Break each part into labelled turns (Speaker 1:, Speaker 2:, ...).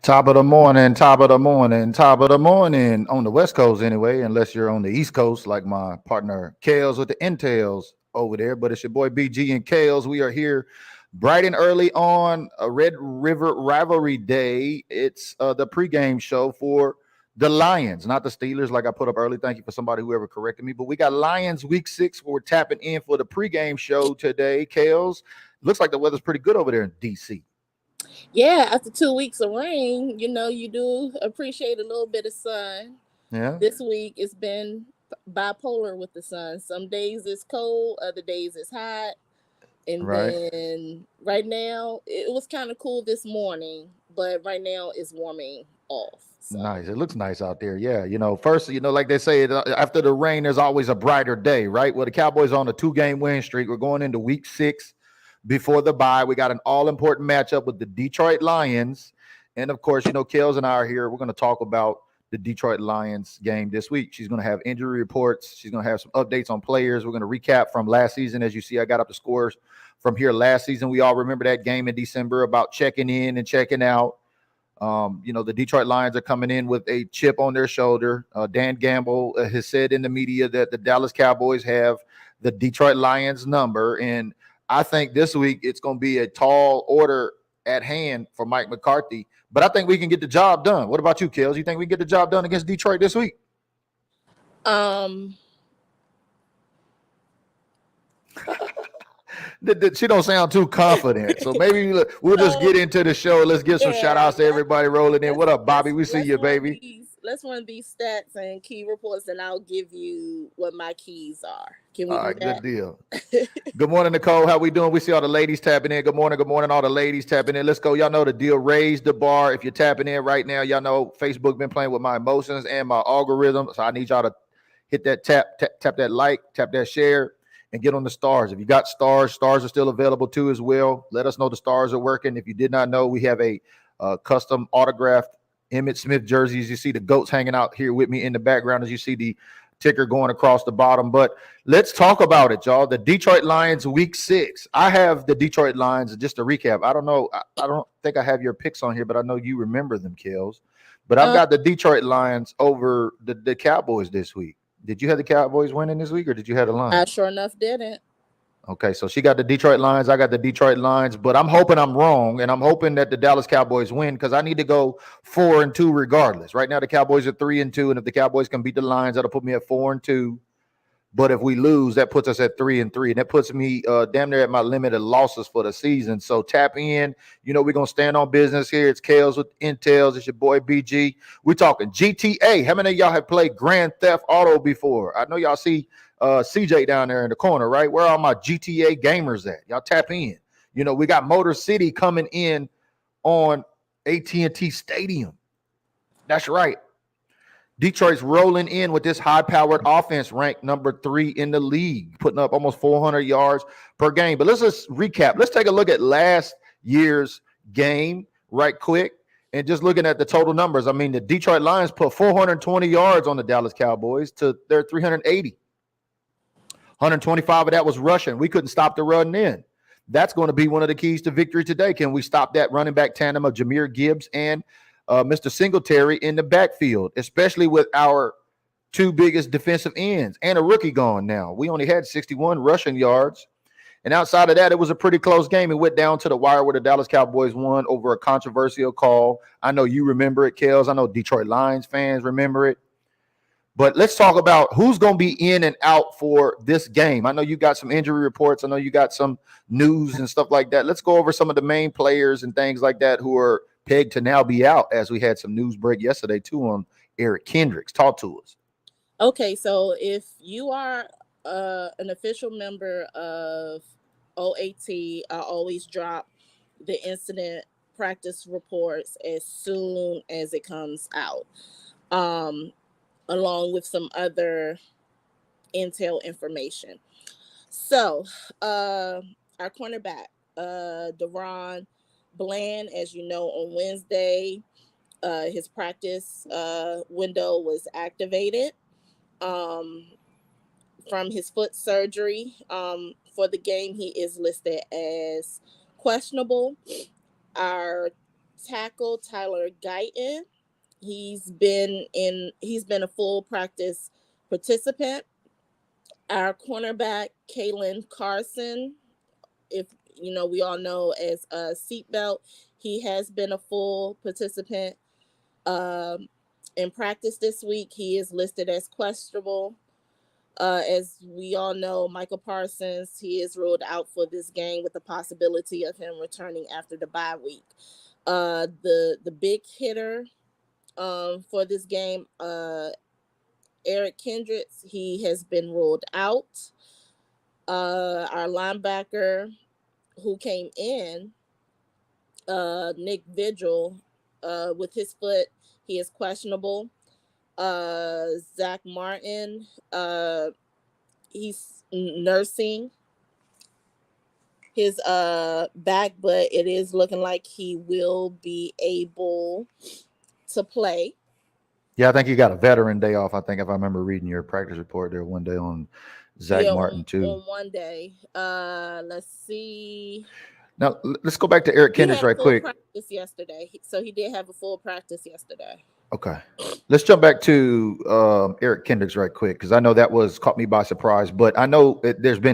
Speaker 1: Top of the morning, top of the morning, top of the morning on the West Coast anyway, unless you're on the East Coast like my partner KELZ with the Intels over there. But it's your boy BG and KELZ. We are here bright and early on a Red River Rivalry Day. It's the pregame show for the Lions, not the Steelers, like I put up early. Thank you for somebody whoever corrected me. But we got Lions week 6 where we're tapping in for the pregame show today. KELZ, looks like the weather's pretty good over there in DC.
Speaker 2: Yeah, after 2 weeks of rain, you do appreciate a little bit of sun.
Speaker 1: Yeah.
Speaker 2: This week it's been bipolar with the sun. Some days it's cold, other days it's hot. And
Speaker 1: Right.
Speaker 2: then right now it was kind of cool this morning, but right now it's warming off. So
Speaker 1: Nice. It looks nice out there. Yeah. First, like they say, after the rain, there's always a brighter day, right? Well, the Cowboys on a 2-game win streak. We're going into week 6 before the bye. We got an all-important matchup with the Detroit Lions. And of course, KELZ and I are here. We're going to talk about the Detroit Lions game this week. She's going to have injury reports. She's going to have some updates on players. We're going to recap from last season. As you see, I got up the scores from here last season. We all remember that game in December about checking in and checking out. The Detroit Lions are coming in with a chip on their shoulder. Dan Gamble has said in the media that the Dallas Cowboys have the Detroit Lions number. And I think this week it's going to be a tall order at hand for Mike McCarthy. But I think we can get the job done. What about you, KELZ? You think we can get the job done against Detroit this week? She don't sound too confident. So maybe we'll just get into the show. Let's give some shout outs to everybody rolling in. What up, Bobby? We see you, baby.
Speaker 2: Let's run these stats and key reports, and I'll give you what my keys are. Can we
Speaker 1: All
Speaker 2: do
Speaker 1: right,
Speaker 2: that?
Speaker 1: good deal. Good morning, Nicole. How we doing? We see all the ladies tapping in. Good morning, all the ladies tapping in. Let's go. Y'all know the deal. Raise the bar. If you're tapping in right now, y'all know Facebook been playing with my emotions and my algorithm. So I need y'all to hit that tap that like, tap that share, and get on the stars. If you got stars are still available too as well. Let us know the stars are working. If you did not know, we have a custom autographed Emmitt Smith jerseys. You see the goats hanging out here with me in the background as you see the ticker going across the bottom. But let's talk about it, y'all. The Detroit Lions week 6. I have the Detroit Lions. Just to recap, I don't know. I don't think I have your picks on here, but I know you remember them, KELZ. But I've got the Detroit Lions over the Cowboys this week. Did you have the Cowboys winning this week, or did you have the Lions?
Speaker 2: I sure enough didn't.
Speaker 1: Okay, so she got the Detroit Lions. I got the Detroit Lions, but I'm hoping I'm wrong, and I'm hoping that the Dallas Cowboys win because I need to go 4-2 regardless. Right now, the Cowboys are 3-2, and if the Cowboys can beat the Lions, that'll put me at 4-2. But if we lose, that puts us at 3-3, and that puts me damn near at my limit of losses for the season. So tap in. We're gonna stand on business here. It's KELZ with Intels. It's your boy BG. We're talking GTA. How many of y'all have played Grand Theft Auto before? I know y'all see CJ down there in the corner, right? Where are my GTA gamers at? Y'all tap in. We got Motor City coming in on AT&T Stadium. That's right. Detroit's rolling in with this high-powered offense, ranked number 3 in the league, putting up almost 400 yards per game. But let's just recap. Let's take a look at last year's game right quick and just looking at the total numbers. I mean, the Detroit Lions put 420 yards on the Dallas Cowboys to their 380. 125 of that was rushing. We couldn't stop the run in. That's going to be one of the keys to victory today. Can we stop that running back tandem of Jahmyr Gibbs and Mr. Singletary in the backfield, especially with our 2 biggest defensive ends and a rookie gone now? We only had 61 rushing yards. And outside of that, it was a pretty close game. It went down to the wire where the Dallas Cowboys won over a controversial call. I know you remember it, KELZ. I know Detroit Lions fans remember it. But let's talk about who's going to be in and out for this game. I know you got some injury reports. I know you got some news and stuff like that. Let's go over some of the main players and things like that who are pegged to now be out, as we had some news break yesterday too on Eric Kendricks. Talk to us.
Speaker 2: Okay, so if you are an official member of OAT, I always drop the incident practice reports as soon as it comes out, along with some other intel information. So our cornerback, Deron Bland, as you know, on Wednesday, his practice window was activated from his foot surgery. For the game, he is listed as questionable. Our tackle Tyler Guyton. He's been a full practice participant. Our cornerback Kalen Carson, if we all know as a seatbelt, he has been a full participant in practice this week. He is listed as questionable. As we all know, Michael Parsons, he is ruled out for this game with the possibility of him returning after the bye week. The big hitter for this game, Eric Kendricks, he has been ruled out. Our linebacker who came in, Nick Vigil, with his foot, he is questionable. Zach Martin, he's nursing his back, but it is looking like he will be able to play.
Speaker 1: Yeah, I think you got a veteran day off. I think if I remember reading your practice report there one day on Zach Martin too.
Speaker 2: On one day. Let's see.
Speaker 1: Now let's go back to Eric
Speaker 2: He
Speaker 1: Kendricks
Speaker 2: had
Speaker 1: right
Speaker 2: full
Speaker 1: quick.
Speaker 2: practice yesterday, so he did have a full practice yesterday.
Speaker 1: Okay. Let's jump back to Eric Kendricks right quick because I know that was caught me by surprise. But I know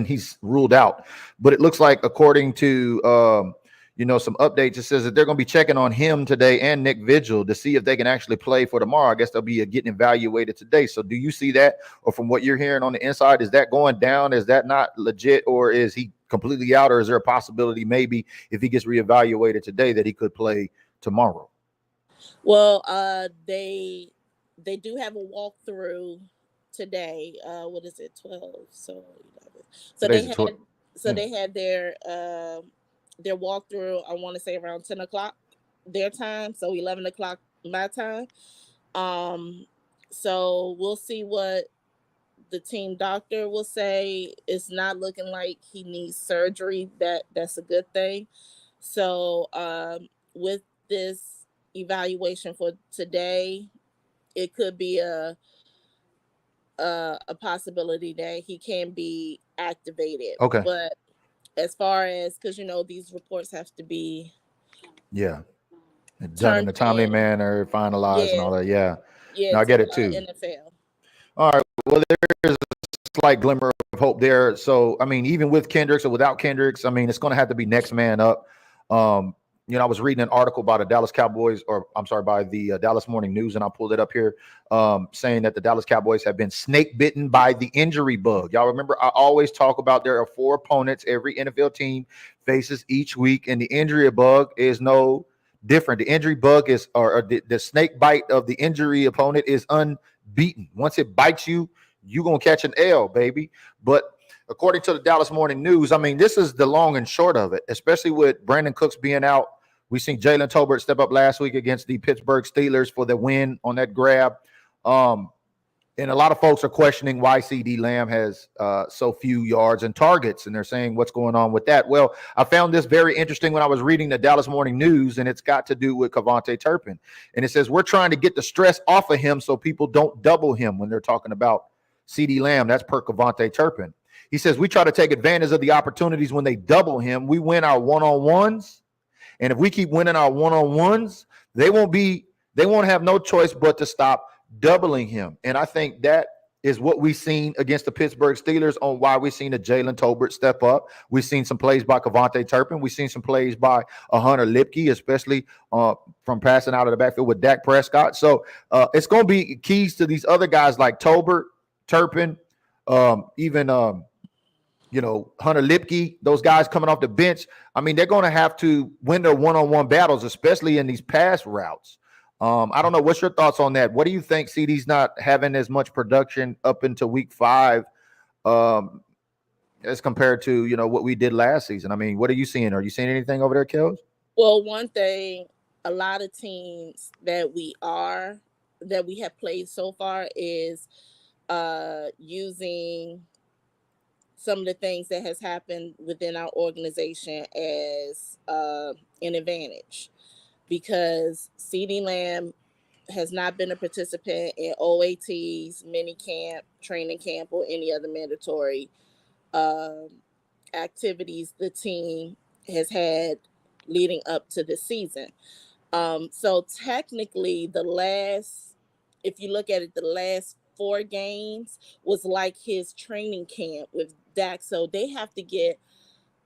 Speaker 1: he's ruled out. But it looks like according to some updates, it says that they're going to be checking on him today and Nick Vigil to see if they can actually play for tomorrow. I guess they'll be getting evaluated today. So do you see that, or from what you're hearing on the inside, is that going down? Is that not legit, or is he completely out, or is there a possibility maybe if he gets reevaluated today that he could play tomorrow?
Speaker 2: Well, they do have a walkthrough today. What is it? 12. So 11. So they had their walkthrough. I want to say around 10 o'clock their time, so 11 o'clock my time. So we'll see what the team doctor will say. It's not looking like he needs surgery. That's a good thing. So with this evaluation for today, it could be a possibility that he can be activated.
Speaker 1: Okay.
Speaker 2: But as far as, because these reports have to be
Speaker 1: done in a timely manner, finalized, and all that. No, I get it too.
Speaker 2: NFL.
Speaker 1: All right. Well, there's a slight glimmer of hope there. So, I mean, even with Kendricks or without Kendricks, I mean, it's going to have to be next man up. I was reading an article by the Dallas Cowboys, by the Dallas Morning News, and I pulled it up here, saying that the Dallas Cowboys have been snake bitten by the injury bug. Y'all remember I always talk about there are 4 opponents every NFL team faces each week, and the injury bug is no different. The injury bug is, or the snake bite of the injury opponent is unbeaten. Once it bites you, you're going to catch an L, baby. But according to the Dallas Morning News, I mean, this is the long and short of it, especially with Brandon Cooks being out. We seen Jalen Tolbert step up last week against the Pittsburgh Steelers for the win on that grab. And a lot of folks are questioning why CD Lamb has so few yards and targets, and they're saying what's going on with that. Well, I found this very interesting when I was reading the Dallas Morning News, and it's got to do with Kevontae Turpin. And it says, we're trying to get the stress off of him so people don't double him when they're talking about CD Lamb. That's per Kevontae Turpin. He says, we try to take advantage of the opportunities when they double him. We win our one-on-ones. And if we keep winning our one-on-ones, they won't have no choice but to stop doubling him. And I think that is what we've seen against the Pittsburgh Steelers on why we've seen a Jalen Tolbert step up. We've seen some plays by Kevontae Turpin. We've seen some plays by Hunter Lipke, especially from passing out of the backfield with Dak Prescott. So it's going to be keys to these other guys like Tolbert, Turpin, Hunter Lipke, those guys coming off the bench. I mean, they're going to have to win their one-on-one battles, especially in these pass routes. I don't know. What's your thoughts on that? What do you think CD's not having as much production up into week 5 as compared to, what we did last season? I mean, what are you seeing? Are you seeing anything over there, KELZ?
Speaker 2: Well, one thing, a lot of teams that we have played so far is using some of the things that has happened within our organization as an advantage, because CD Lamb has not been a participant in OATs, mini camp, training camp, or any other mandatory activities the team has had leading up to the season. So technically, if you look at it, the last 4 games was like his training camp with Dak. So they have to get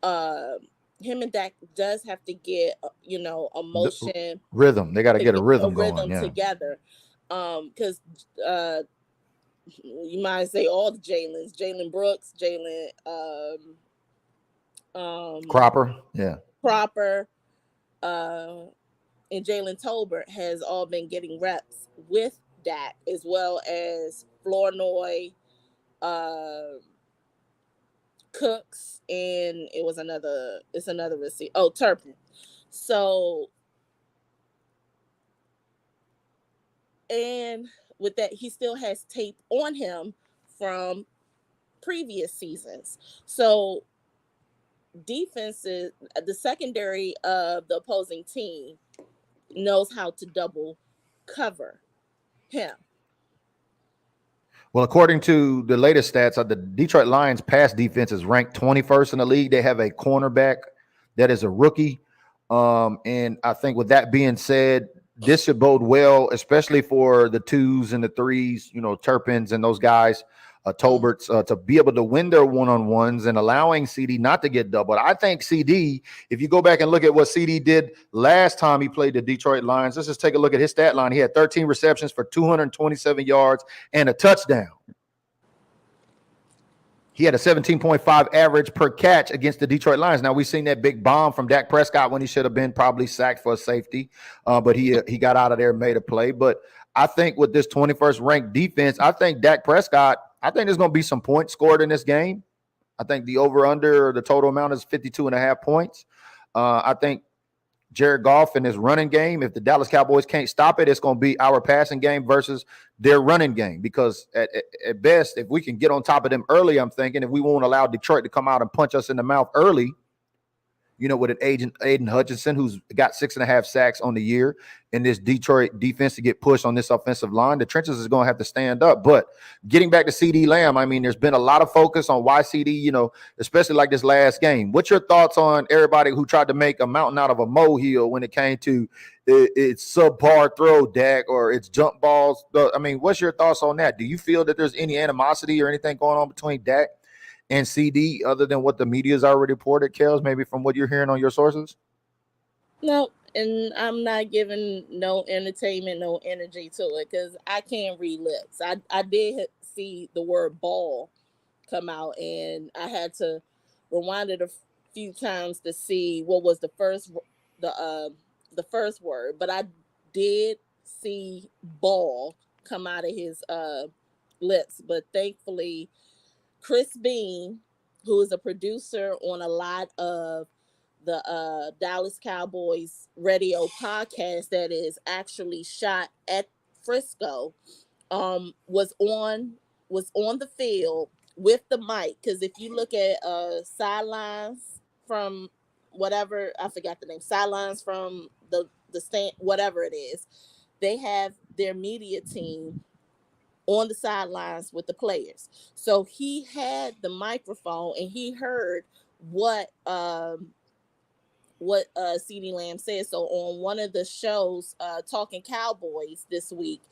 Speaker 2: him and Dak does have to get a motion
Speaker 1: Rhythm. They got to get a
Speaker 2: a
Speaker 1: rhythm going.
Speaker 2: rhythm
Speaker 1: Yeah.
Speaker 2: together. Because you might say all the Jalen Brooks,
Speaker 1: Cropper. Yeah.
Speaker 2: Cropper, and Jalen Tolbert has all been getting reps with Dak, as well as Flournoy, Cooks, and it's another receiver. Oh, Turpin. So, and with that, he still has tape on him from previous seasons. So defenses, the secondary of the opposing team knows how to double cover him.
Speaker 1: Well, according to the latest stats, the Detroit Lions pass defense is ranked 21st in the league. They have a cornerback that is a rookie. And I think with that being said, this should bode well, especially for the 2s and the 3s, Turpins and those guys, Tolberts, to be able to win their one-on-ones and allowing CD not to get doubled. I think CD, if you go back and look at what CD did last time he played the Detroit Lions, let's just take a look at his stat line. He had 13 receptions for 227 yards and a touchdown. He had a 17.5 average per catch against the Detroit Lions. Now, we've seen that big bomb from Dak Prescott when he should have been probably sacked for a safety, but he got out of there and made a play. But I think with this 21st ranked defense, I think Dak Prescott, I think there's going to be some points scored in this game. I think the over-under, the total amount is 52.5 points. I think Jared Goff and his running game, if the Dallas Cowboys can't stop it, it's going to be our passing game versus their running game. Because at best, if we can get on top of them early, I'm thinking if we won't allow Detroit to come out and punch us in the mouth early, with an Aiden Hutchinson, who's got 6.5 sacks on the year, and this Detroit defense to get pushed on this offensive line, the trenches is going to have to stand up. But getting back to CD Lamb, I mean, there's been a lot of focus on why CD, especially like this last game. What's your thoughts on everybody who tried to make a mountain out of a molehill when it came to it's subpar throw, Dak, or it's jump balls? I mean, what's your thoughts on that? Do you feel that there's any animosity or anything going on between Dak and CD other than what the media has already reported, KELZ, maybe from what you're hearing on your sources?
Speaker 2: No, and I'm not giving no entertainment, no energy to it because I can't read lips. I did see the word ball come out, and I had to rewind it a few times to see what was the first word. But I did see ball come out of his lips. But thankfully, Chris Bean, who is a producer on a lot of the Dallas Cowboys radio podcast that is actually shot at Frisco, was on the field with the mic. Because if you look at sidelines from whatever, I forgot the name, sidelines from the stand, whatever it is, they have their media team on the sidelines with the players. So he had the microphone and he heard what CD Lamb said. So on one of the shows, Talking Cowboys this week,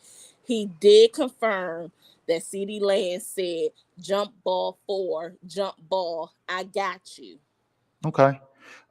Speaker 2: he did confirm that CD Lamb said, "Jump ball 4, jump ball, I got you."
Speaker 1: Okay.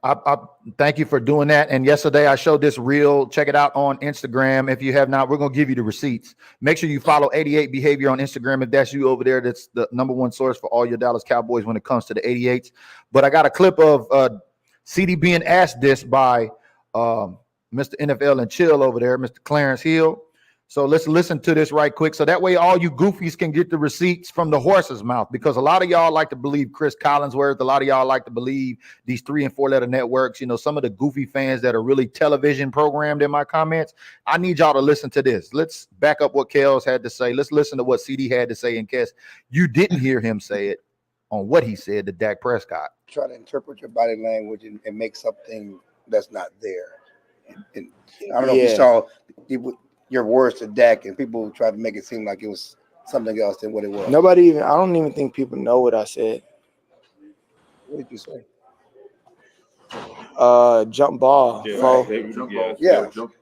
Speaker 1: I thank you for doing that. And yesterday I showed this reel. Check it out on Instagram. If you have not, we're going to give you the receipts. Make sure you follow 88 Behavior on Instagram. If that's you over there, that's the #1 source for all your Dallas Cowboys when it comes to the 88s. But I got a clip of CD being asked this by Mr. NFL and Chill over there, Mr. Clarence Hill. So let's listen to this right quick. So that way all you goofies can get the receipts from the horse's mouth, because a lot of y'all like to believe Chris Collinsworth. A lot of y'all like to believe these 3- and 4-letter networks. Some of the goofy fans that are really television programmed in my comments. I need y'all to listen to this. Let's back up what KELZ had to say. Let's listen to what CD had to say in case you didn't hear him say it on what he said to Dak Prescott.
Speaker 3: Try to interpret your body language and make something that's not there. And I don't know if you saw your words to Dak, and people tried to make it seem like it was something else than what it was.
Speaker 4: I don't even think people know what I said.
Speaker 3: What did you say?
Speaker 4: Jump ball.
Speaker 5: Yeah,
Speaker 4: Fo.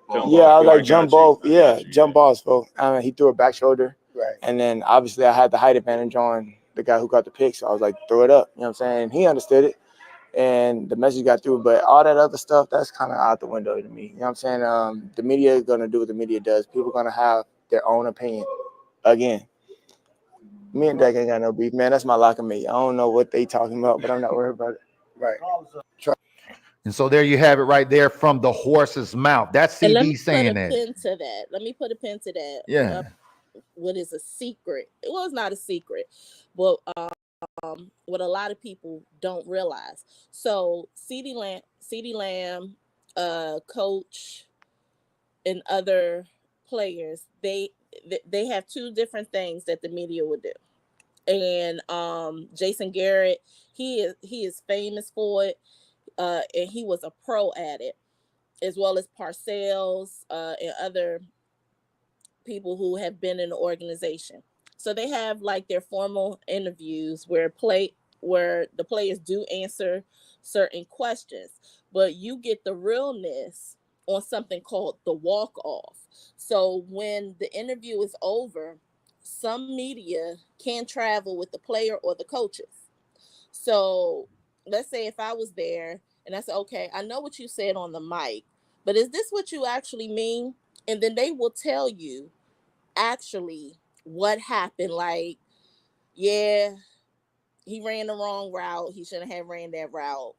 Speaker 5: I
Speaker 4: was like jump ball. Jump balls, fo. He threw a back shoulder.
Speaker 3: Right.
Speaker 4: And then obviously I had the height advantage on the guy who got the pick. So I was like, throw it up. You know what I'm saying? He understood it. And the message got through. But all that other stuff, that's kind of out the window to me. You know what I'm saying? The media is going to do what the media does. People are going to have their own opinion. Again, me and Dak ain't got no beef, man. That's my locker mate. I don't know what they talking about, but I'm not worried about it.
Speaker 3: Right.
Speaker 1: And so there you have it right there from the horse's mouth. That's CD saying that.
Speaker 2: Let me put a pin to that.
Speaker 1: Yeah.
Speaker 2: What is a secret? Well, it's not a secret, but what a lot of people don't realize. So CD Lamb, coach, and other players, they have two different things that the media would do. And Jason Garrett, he is famous for it. And he was a pro at it, as well as Parcells and other people who have been in the organization. So they have like their formal interviews where the players do answer certain questions, but you get the realness on something called the walk-off. So when the interview is over, some media can travel with the player or the coaches. So let's say if I was there and I said, okay, I know what you said on the mic, but is this what you actually mean? And then they will tell you actually what happened. Like, yeah, he ran the wrong route. He shouldn't have ran that route,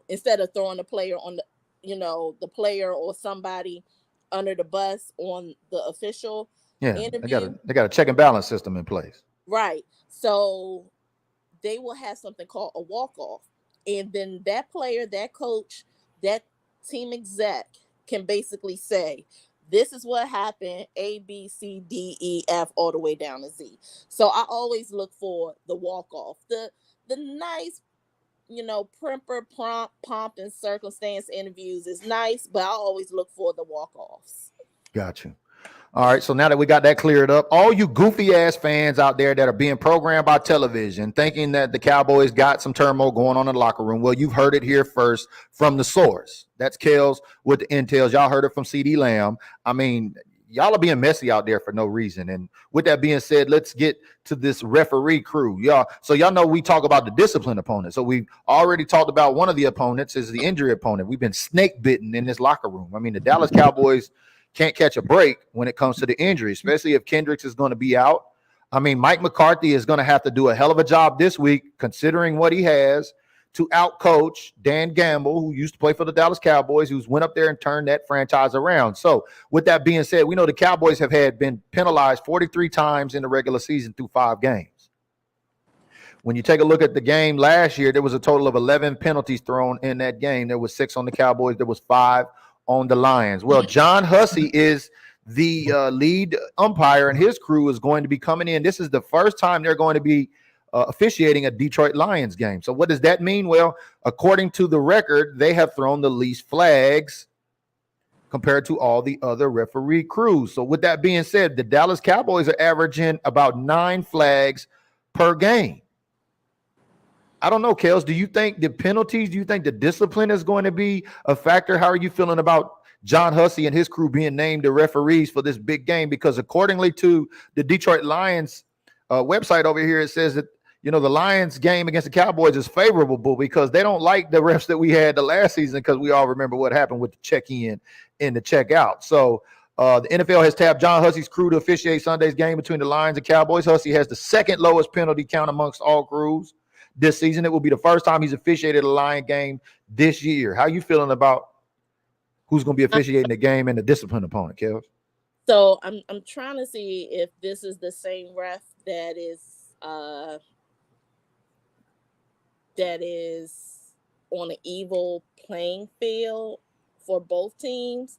Speaker 2: instead of throwing the player on the player or somebody under the bus on the official interview.
Speaker 1: They got a check and balance system in place.
Speaker 2: Right. So they will have something called a walk-off. And then that player, that coach, that team exec can basically say, this is what happened, A, B, C, D, E, F, all the way down to Z. So I always look for the walk-off. The nice, primper, pomp, and circumstance interviews is nice, but I always look for the walk-offs.
Speaker 1: Got you. All right, so now that we got that cleared up, all you goofy ass fans out there that are being programmed by television thinking that the Cowboys got some turmoil going on in the locker room, well, you've heard it here first from the source. That's KELZ with the intels. Y'all heard it from CD Lamb. I mean, y'all are being messy out there for no reason. And with that being said, let's get to this referee crew. Y'all know we talk about the disciplined opponent. So we've already talked about one of the opponents is the injury opponent. We've been snake bitten in this locker room. I mean, the Dallas Cowboys can't catch a break when it comes to the injury, especially if Kendricks is going to be out. I mean, Mike McCarthy is going to have to do a hell of a job this week, considering what he has, to out-coach Dan Gamble, who used to play for the Dallas Cowboys, who's went up there and turned that franchise around. So with that being said, we know the Cowboys have been penalized 43 times in the regular season through 5 games. When you take a look at the game last year, there was a total of 11 penalties thrown in that game. There was 6 on the Cowboys. There was 5 on the Lions. Well, John Hussey is the lead umpire, and his crew is going to be coming in. This is the first time they're going to be officiating a Detroit Lions game. So what does that mean? Well, according to the record, they have thrown the least flags compared to all the other referee crews. So with that being said, the Dallas Cowboys are averaging about 9 flags per game. I don't know, KELZ. Do you think the penalties, do you think the discipline is going to be a factor? How are you feeling about John Hussey and his crew being named the referees for this big game? Because accordingly to the Detroit Lions website over here, it says that, the Lions game against the Cowboys is favorable because they don't like the refs that we had the last season, because we all remember what happened with the check-in and the check-out. So the NFL has tapped John Hussey's crew to officiate Sunday's game between the Lions and Cowboys. Hussey has the second lowest penalty count amongst all crews this season. It will be the first time he's officiated a Lion game this year. How you feeling about who's going to be officiating the game and the disciplined opponent, KELZ?
Speaker 2: So I'm trying to see if this is the same ref that is on an evil playing field for both teams,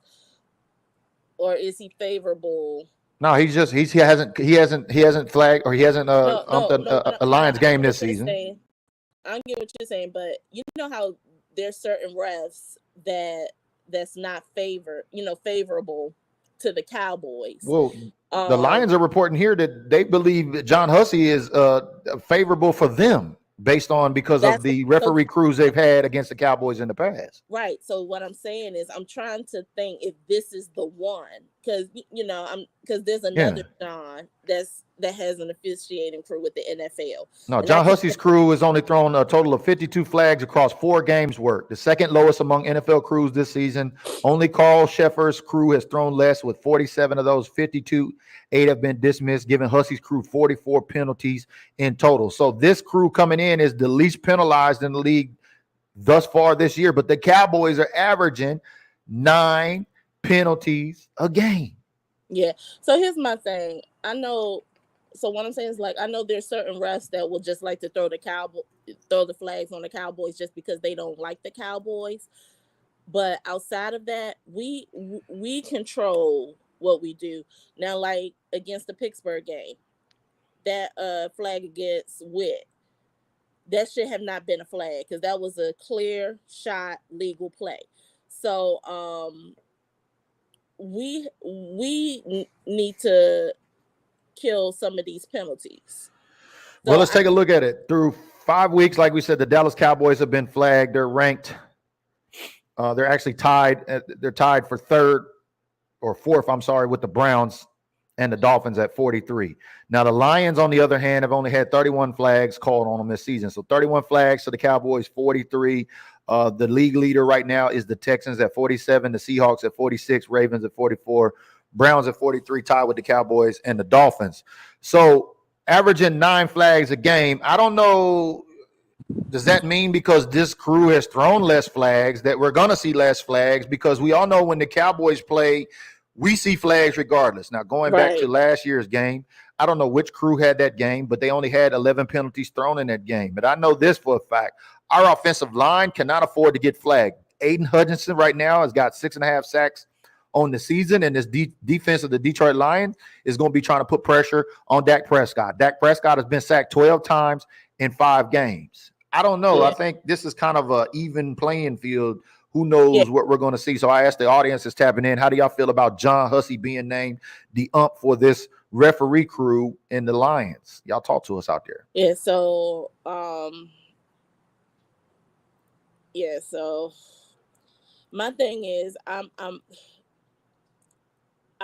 Speaker 2: or is he favorable?
Speaker 1: No, he hasn't flagged, or he hasn't a Lions game this season.
Speaker 2: I get what you're saying, but you know how there's certain refs that's not favorable to the Cowboys.
Speaker 1: Well, the Lions are reporting here that they believe that John Hussey is favorable for them. because of the referee crews they've had against the Cowboys in the past.
Speaker 2: Right. So what I'm saying is I'm trying to think if this is the one, because because there's another John that has an officiating crew with the NFL.
Speaker 1: No, John Hussey's crew has only thrown a total of 52 flags across 4 games worked, the second lowest among NFL crews this season. Only Carl Sheffer's crew has thrown less, with 47 of those 52. 8 have been dismissed, giving Hussey's crew 44 penalties in total. So this crew coming in is the least penalized in the league thus far this year, but the Cowboys are averaging 9 penalties a game.
Speaker 2: Yeah. So here's my thing. So what I'm saying is, like, I know there's certain refs that will just like to throw the flags on the Cowboys just because they don't like the Cowboys. But outside of that, we control what we do. Now, like against the Pittsburgh game, that flag against Witt, that should have not been a flag because that was a clear shot, legal play. So we need to kill some of these penalties. So
Speaker 1: well, let's take a look at it. Through 5 weeks, like we said, the Dallas Cowboys have been flagged. They're ranked. They're actually tied. They're tied for 3rd or 4th, I'm sorry, with the Browns and the Dolphins at 43. Now, the Lions, on the other hand, have only had 31 flags called on them this season. So 31 flags to the Cowboys, 43. The league leader right now is the Texans at 47, the Seahawks at 46, Ravens at 44, Browns at 43, tied with the Cowboys and the Dolphins. So averaging 9 flags a game, I don't know. Does that mean because this crew has thrown less flags that we're going to see less flags? Because we all know when the Cowboys play, we see flags regardless. Now, going back to last year's game, I don't know which crew had that game, but they only had 11 penalties thrown in that game. But I know this for a fact. Our offensive line cannot afford to get flagged. Aiden Hutchinson right now has got 6.5 sacks on the season, and this defense of the Detroit Lions is going to be trying to put pressure on Dak Prescott. Dak Prescott has been sacked 12 times in 5 games. I don't know. I think this is kind of an even playing field. Who knows what we're going to see? So I asked the audience is tapping in, how do y'all feel about John Hussey being named the ump for this referee crew in the Lions? Y'all talk to us out there.
Speaker 2: Yeah, so my thing is I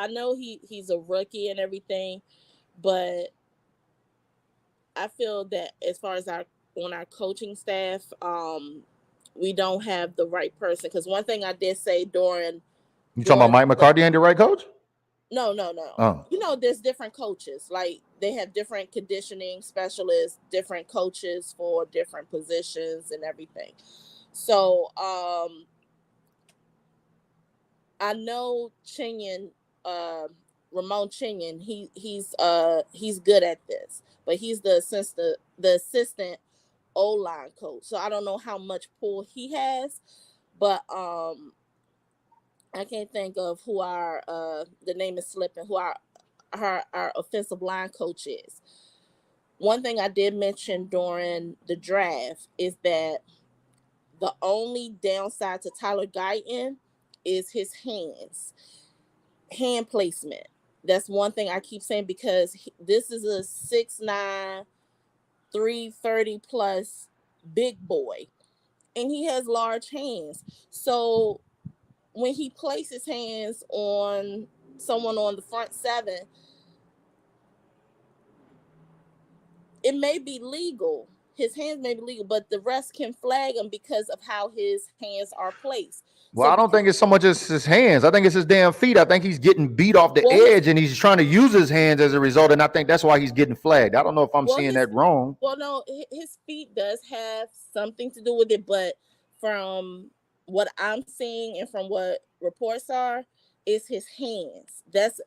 Speaker 2: know he's a rookie and everything, but I feel that as far as on our coaching staff, we don't have the right person. Because one thing I did say during
Speaker 1: talking about Mike McCarthy ain't the right coach?
Speaker 2: No.
Speaker 1: Oh.
Speaker 2: There's different coaches. Like, they have different conditioning specialists, different coaches for different positions and everything. So I know Ramon Chinyan, he's good at this, but he's the assistant O-line coach. So I don't know how much pull he has, but I can't think of who the name is slipping, who our offensive line coach is. One thing I did mention during the draft is that the only downside to Tyler Guyton is his hand placement. That's one thing I keep saying, because this is a 6'9", 330 plus big boy, and he has large hands. So when he places hands on someone on the front 7, it may be legal. His hands may be legal, but the rest can flag him because of how his hands are placed.
Speaker 1: Well, I don't think it's so much as his hands. I think it's his damn feet. I think he's getting beat off the edge, and he's trying to use his hands as a result, and I think that's why he's getting flagged. I don't know if I'm seeing that wrong.
Speaker 2: Well, no, his feet does have something to do with it, but from what I'm seeing and from what reports are, it's his hands. That's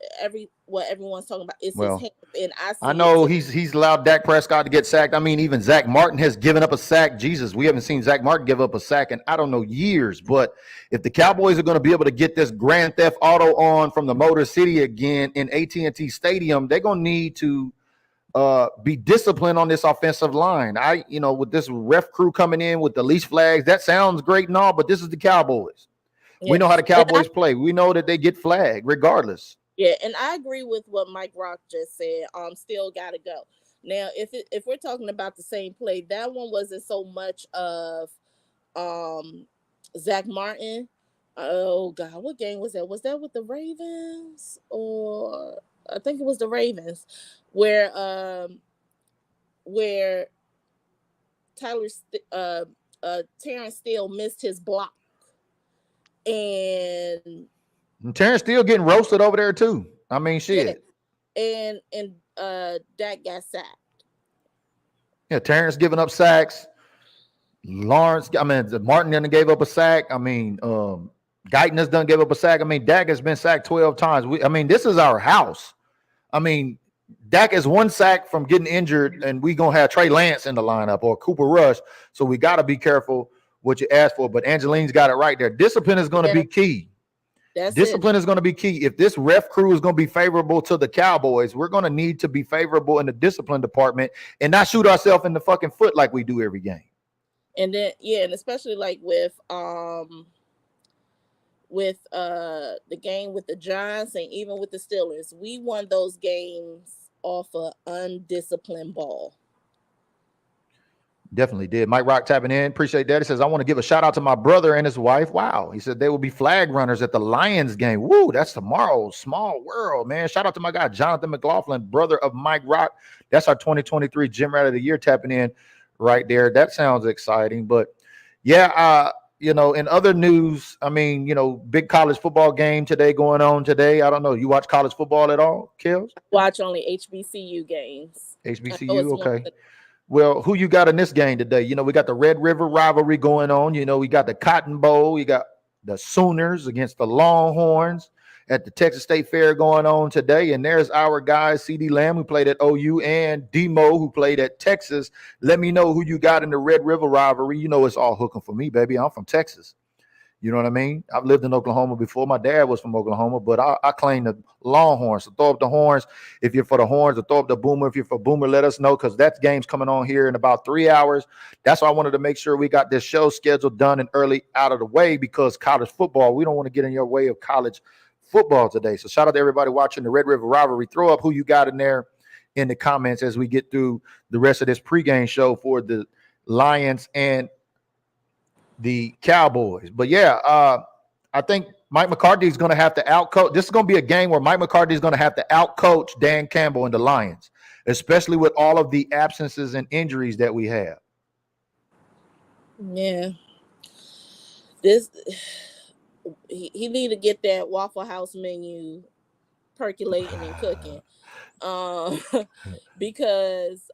Speaker 2: what everyone's talking about. It's his hands, and I
Speaker 1: know he's allowed Dak Prescott to get sacked. I mean, even Zach Martin has given up a sack. Jesus, we haven't seen Zach Martin give up a sack in I don't know years. But if the Cowboys are going to be able to get this Grand Theft Auto on from the Motor City again in AT&T Stadium, they're going to need to be disciplined on this offensive line. With this ref crew coming in with the least flags, that sounds great and all, but this is the Cowboys. Yeah. We know how the Cowboys play. We know that they get flagged regardless.
Speaker 2: Yeah, and I agree with what Mike Rock just said. Still got to go. Now, if we're talking about the same play, that one wasn't so much of Zach Martin. Oh God, what game was that? Was that with the Ravens? Or I think it was the Ravens, where Terrence Steele missed his block, and
Speaker 1: Terrence Steele getting roasted over there too. I mean, shit.
Speaker 2: Yeah. And Dak got sacked.
Speaker 1: Yeah, Terrence giving up sacks. Lawrence, I mean, Martin done gave up a sack. I mean, Guyton has done gave up a sack. I mean, Dak has been sacked 12 times. I mean, this is our house. I mean, Dak is one sack from getting injured, and we gonna have Trey Lance in the lineup or Cooper Rush. So we got to be careful what you ask for. But Angeline's got it right there. Discipline is going to be key. Discipline is going to be key. If this ref crew is going to be favorable to the Cowboys, we're going to need to be favorable in the discipline department and not shoot ourselves in the fucking foot like we do every game.
Speaker 2: And then and especially like with the game with the Giants and even with the Steelers, we won those games off of undisciplined ball.
Speaker 1: Definitely did. Mike Rock tapping in. Appreciate that. He says, I want to give a shout out to my brother and his wife. Wow. He said they will be flag runners at the Lions game. Woo, that's tomorrow. Small world, man. Shout out to my guy, Jonathan McLaughlin, brother of Mike Rock. That's our 2023 Gym Rat of the Year tapping in right there. That sounds exciting. But yeah, in other news, I mean, big college football game today going on today. I don't know. You watch college football at all, KELZ?
Speaker 2: Watch only HBCU games.
Speaker 1: HBCU, okay. Well, who you got in this game today? We got the Red River rivalry going on. We got the Cotton Bowl. You got the Sooners against the Longhorns at the Texas State Fair going on today. And there's our guys, CD Lamb, who played at OU, and Demo, who played at Texas. Let me know who you got in the Red River rivalry. It's all hooking for me, baby. I'm from Texas. You know what I mean? I've lived in Oklahoma before. My dad was from Oklahoma, but I claim the Longhorns. So throw up the horns if you're for the horns, or throw up the Boomer if you're for Boomer. Let us know, because that game's coming on here in about 3 hours. That's why I wanted to make sure we got this show scheduled done and early out of the way, because college football, we don't want to get in your way of college football today. So shout out to everybody watching the Red River rivalry. Throw up who you got in there in the comments as we get through the rest of this pregame show for the Lions and the Cowboys. But yeah, I think Mike McCarthy is going to have to outcoach. This is going to be a game where Mike McCarthy is going to have to outcoach Dan Campbell and the Lions, especially with all of the absences and injuries that we have.
Speaker 2: Yeah. He need to get that Waffle House menu percolating and cooking. Because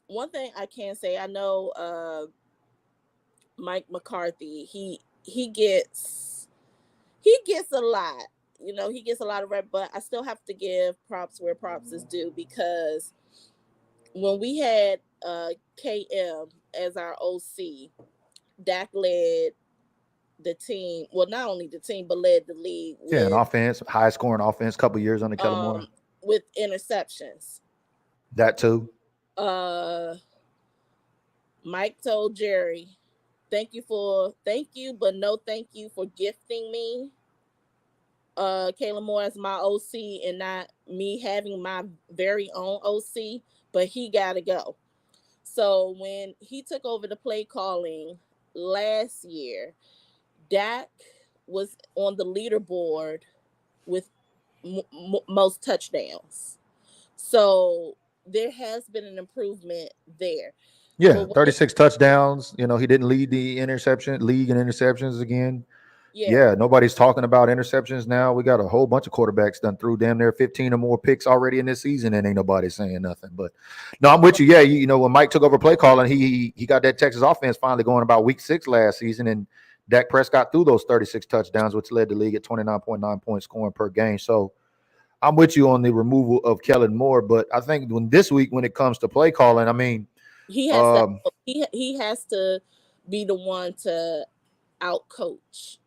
Speaker 2: one thing I can say, I know Mike McCarthy, he gets a lot. He gets a lot of rep, but I still have to give props where props is due, because when we had KM as our OC, Dak led the team. Well, not only the team, but led the league.
Speaker 1: An offense, high scoring offense, couple years under Kellen Moore.
Speaker 2: With interceptions.
Speaker 1: That too.
Speaker 2: Mike told Jerry, thank you, but no thank you for gifting me Kellen Moore as my OC and not me having my very own OC, but he got to go. So when he took over the play calling last year, Dak was on the leaderboard with most touchdowns. So there has been an improvement there.
Speaker 1: Yeah, 36 touchdowns. He didn't lead the league in interceptions again. Yeah, nobody's talking about interceptions now. We got a whole bunch of quarterbacks done through damn near 15 or more picks already in this season, and ain't nobody saying nothing. But no, I'm with you. Yeah, when Mike took over play calling, he got that Texas offense finally going about week 6 last season, and Dak Prescott threw those 36 touchdowns, which led the league at 29.9 points scoring per game. So I'm with you on the removal of Kellen Moore, but I think this week when it comes to play calling, I mean,
Speaker 2: he has to be the one to out coach,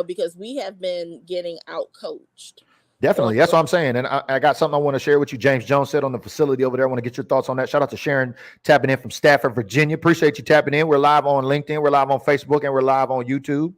Speaker 2: because we have been getting out coached.
Speaker 1: Definitely. That's what I'm saying. And I got something I want to share with you. James Jones said on the facility over there. I want to get your thoughts on that. Shout out to Sharon tapping in from Stafford, Virginia. Appreciate you tapping in. We're live on LinkedIn. We're live on Facebook, and we're live on YouTube.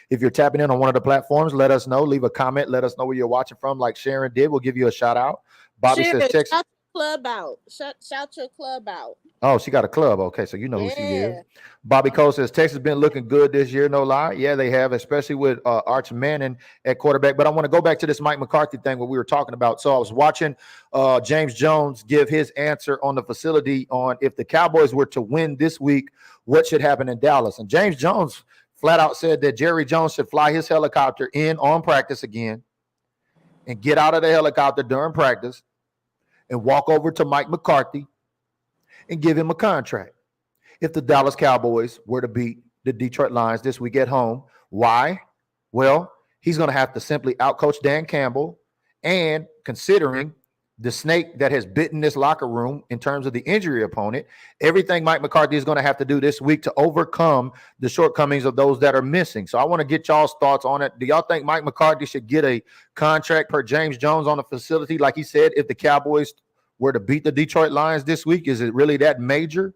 Speaker 1: If you're tapping in on one of the platforms, let us know. Leave a comment. Let us know where you're watching from, like Sharon did. We'll give you a shout out. Bobby
Speaker 2: Sharon,
Speaker 1: says text.
Speaker 2: club out. Shout your club out.
Speaker 1: Oh, she got a club. Okay, so you know who she is.
Speaker 2: Yeah.
Speaker 1: Bobby Cole says Texas been looking good this year, no lie. Yeah, they have, especially with Arch Manning at quarterback. But I want to go back to this Mike McCarthy thing, what we were talking about. So I was watching James Jones give his answer on the facility on if the Cowboys were to win this week, what should happen in Dallas. And James Jones flat out said that Jerry Jones should fly his helicopter in on practice again and get out of the helicopter during practice and walk over to Mike McCarthy and give him a contract. If the Dallas Cowboys were to beat the Detroit Lions this week at home, why? Well, he's going to have to simply outcoach Dan Campbell, and considering the snake that has bitten this locker room in terms of the injury opponent, everything Mike McCarthy is going to have to do this week to overcome the shortcomings of those that are missing. So I want to get y'all's thoughts on it. Do y'all think Mike McCarthy should get a contract per James Jones on the facility? Like he said, if the Cowboys were to beat the Detroit Lions this week, is it really that major?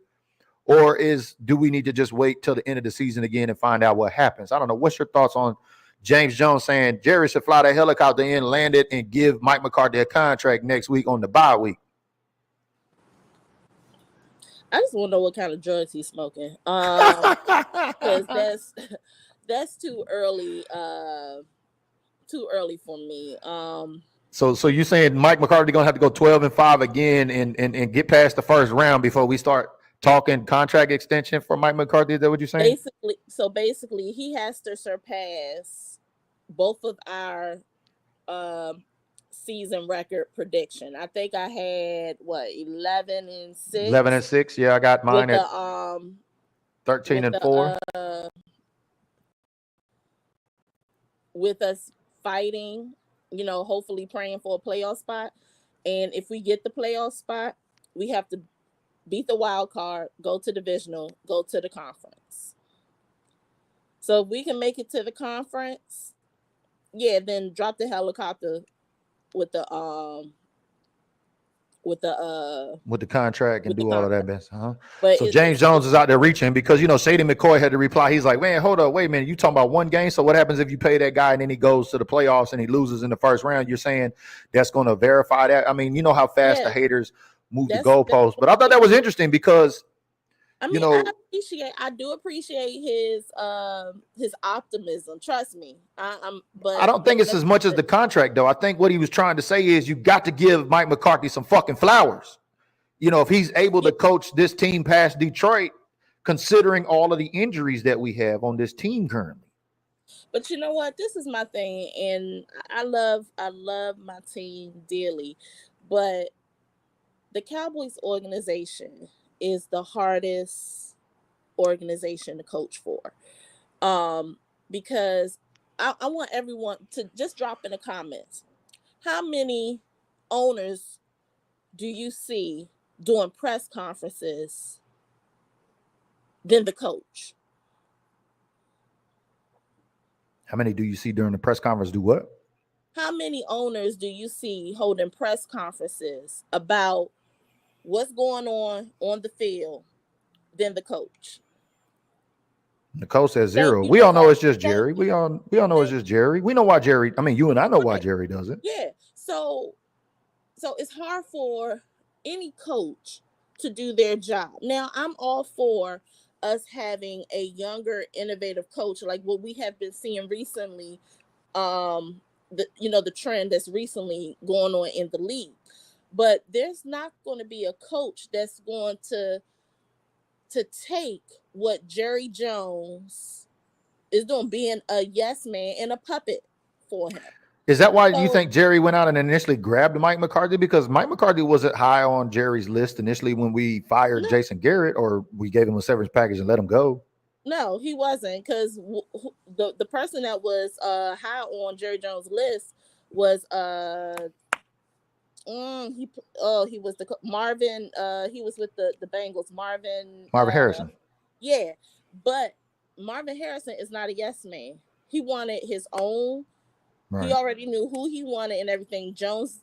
Speaker 1: Or do we need to just wait till the end of the season again and find out what happens? I don't know. What's your thoughts on James Jones saying Jerry should fly that helicopter in, land it, and give Mike McCarthy a contract next week on the bye week?
Speaker 2: I just want to know what kind of drugs he's smoking. Because that's too early. Too early for me.
Speaker 1: So you saying Mike McCarthy gonna have to go 12-5 again and get past the first round before we start talking contract extension for Mike McCarthy? Is that what you're saying?
Speaker 2: Basically, he has to surpass both of our season record prediction. I think I had 11-6.
Speaker 1: 11-6. Yeah, I got mine at 13-4.
Speaker 2: With us fighting, hopefully praying for a playoff spot. And if we get the playoff spot, we have to beat the wild card, go to divisional, go to the conference. So if we can make it to the conference, then drop the helicopter with the
Speaker 1: contract and do all of that mess.
Speaker 2: But
Speaker 1: so James Jones is out there reaching because Shady McCoy had to reply. He's like, man, hold up, wait a minute. You talking about one game? So what happens if you pay that guy and then he goes to the playoffs and he loses in the first round? You're saying that's going to verify that? I mean, you know how fast the haters move the goalposts. But I thought that was interesting because
Speaker 2: I do appreciate his optimism. Trust me. But
Speaker 1: I don't think it's as much as the contract, though. I think what he was trying to say is you got to give Mike McCarthy some fucking flowers. If he's able to coach this team past Detroit, considering all of the injuries that we have on this team currently.
Speaker 2: But you know what? This is my thing, and I love my team dearly, but the Cowboys organization is the hardest organization to coach for, because I want everyone to just drop in the comments. How many owners do you see doing press conferences than the coach?
Speaker 1: How many do you see during the press conference do what?
Speaker 2: How many owners do you see holding press conferences about what's going on the field than the coach?
Speaker 1: The coach says 0. We all know it's just Jerry. We all know it's just Jerry. We know why Jerry. I mean, you and I know why Jerry does it.
Speaker 2: Yeah. So it's hard for any coach to do their job. Now, I'm all for us having a younger, innovative coach, like what we have been seeing recently. The trend that's recently going on in the league. But there's not going to be a coach that's going to take what Jerry Jones is doing, being a yes man and a puppet for him.
Speaker 1: Is that why you think Jerry went out and initially grabbed Mike McCarthy? Because Mike McCarthy wasn't high on Jerry's list initially when we fired Jason Garrett, or we gave him a severance package and let him go.
Speaker 2: No, he wasn't, because the person that was high on Jerry Jones' list was he was the Marvin. He was with the Bengals. Marvin
Speaker 1: Harrison.
Speaker 2: Yeah, but Marvin Harrison is not a yes man. He wanted his own. Right. He already knew who he wanted and everything. Jones